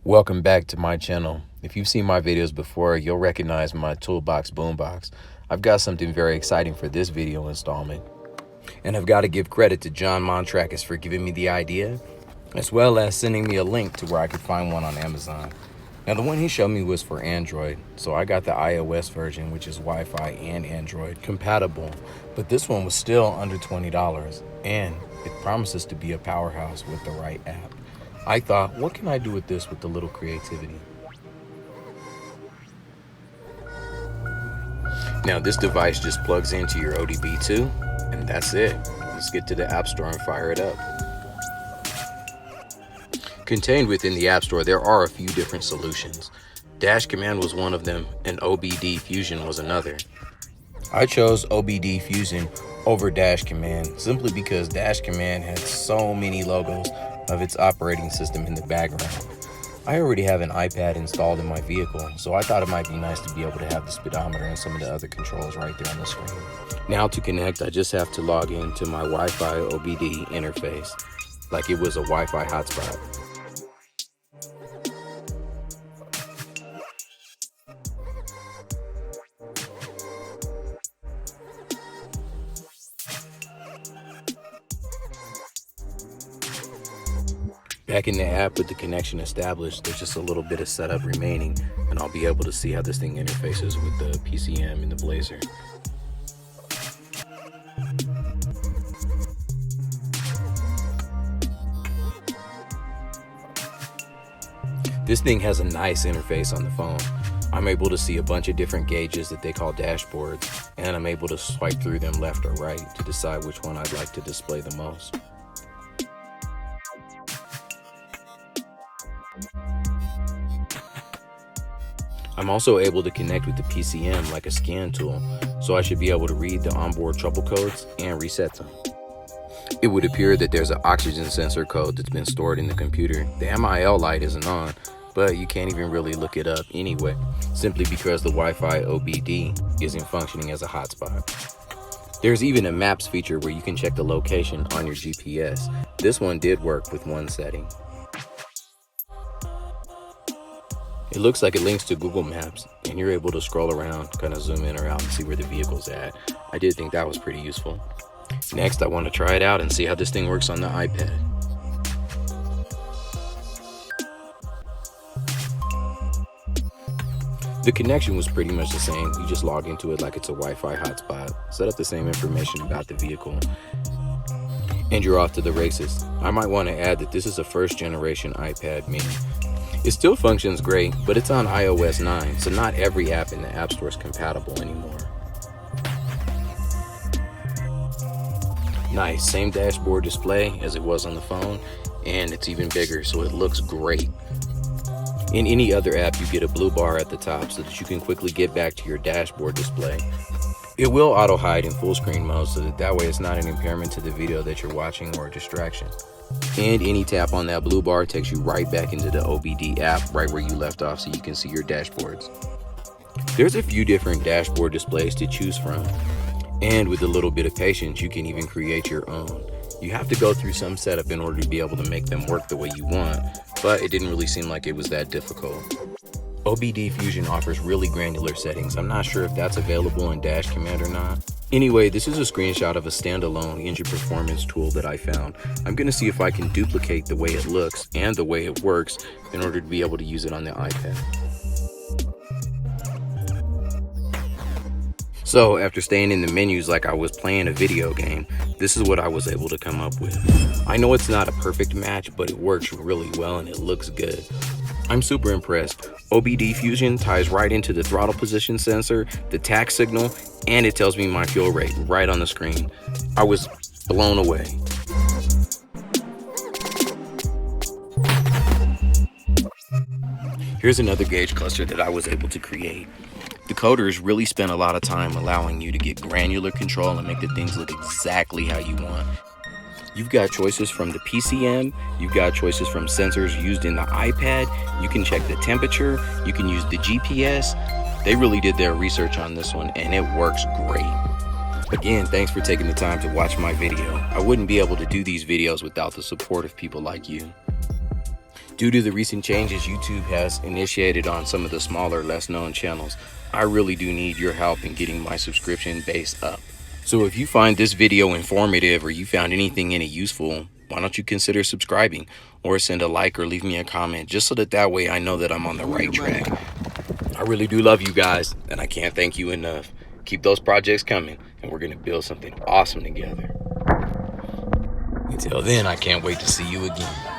Welcome back to my channel. If you've seen my videos before, you'll recognize my toolbox boombox. I've got something very exciting for this video installment. And I've got to give credit to John Montrakis for giving me the idea, as well as sending me a link to where I could find one on Amazon. Now the one he showed me was for Android, so I got the iOS version, which is Wi-Fi and Android compatible. But this one was still under $20, and it promises to be a powerhouse with the right app. I thought, what can I do with this with a little creativity? Now this device just plugs into your OBD 2, and that's it. Let's get to the App Store and fire it up. Contained within the App Store, there are a few different solutions. Dash Command was one of them, and OBD Fusion was another. I chose OBD Fusion over Dash Command simply because Dash Command had so many logos of its operating system in the background. I already have an iPad installed in my vehicle, so I thought it might be nice to be able to have the speedometer and some of the other controls right there on the screen. Now to connect, I just have to log into my Wi-Fi OBD interface like it was a Wi-Fi hotspot. Back in the app with the connection established, there's just a little bit of setup remaining, and I'll be able to see how this thing interfaces with the PCM and the Blazer. This thing has a nice interface on the phone. I'm able to see a bunch of different gauges that they call dashboards, and I'm able to swipe through them left or right to decide which one I'd like to display the most. I'm also able to connect with the PCM like a scan tool, so I should be able to read the onboard trouble codes and reset them. It would appear that there's an oxygen sensor code that's been stored in the computer. The MIL light isn't on, but you can't even really look it up anyway, simply because the Wi-Fi OBD isn't functioning as a hotspot. There's even a maps feature where you can check the location on your GPS. This one did work with one setting. It looks like it links to Google Maps, and you're able to scroll around, kind of zoom in or out and see where the vehicle's at. I did think that was pretty useful. Next, I want to try it out and see how this thing works on the iPad. The connection was pretty much the same. You just log into it like it's a Wi-Fi hotspot, set up the same information about the vehicle, and you're off to the races. I might want to add that this is a first generation iPad mini. It still functions great, but it's on iOS 9, so not every app in the App Store is compatible anymore. Nice, same dashboard display as it was on the phone, and it's even bigger, so it looks great. In any other app, you get a blue bar at the top so that you can quickly get back to your dashboard display. It will auto-hide in full screen mode, so that way it's not an impairment to the video that you're watching or a distraction. And any tap on that blue bar takes you right back into the OBD app, right where you left off, so you can see your dashboards. There's a few different dashboard displays to choose from, and with a little bit of patience, you can even create your own. You have to go through some setup in order to be able to make them work the way you want, but it didn't really seem like it was that difficult. OBD Fusion offers really granular settings. I'm not sure if that's available in Dash Command or not. Anyway, this is a screenshot of a standalone engine performance tool that I found. I'm going to see if I can duplicate the way it looks and the way it works in order to be able to use it on the iPad. So after staying in the menus like I was playing a video game, this is what I was able to come up with. I know it's not a perfect match, but it works really well and it looks good. I'm super impressed. OBD Fusion ties right into the throttle position sensor, the tach signal, and it tells me my fuel rate right on the screen. I was blown away. Here's another gauge cluster that I was able to create. The coders really spent a lot of time allowing you to get granular control and make the things look exactly how you want. You've got choices from the PCM, you've got choices from sensors used in the iPad, you can check the temperature, you can use the GPS. They really did their research on this one and it works great. Again, thanks for taking the time to watch my video. I wouldn't be able to do these videos without the support of people like you. Due to the recent changes YouTube has initiated on some of the smaller, less known channels, I really do need your help in getting my subscription base up. So if you find this video informative or you found anything in it useful, why don't you consider subscribing or send a like or leave me a comment, just so that way I know that I'm on the right track. I really do love you guys, and I can't thank you enough. Keep those projects coming, and we're going to build something awesome together. Until then, I can't wait to see you again.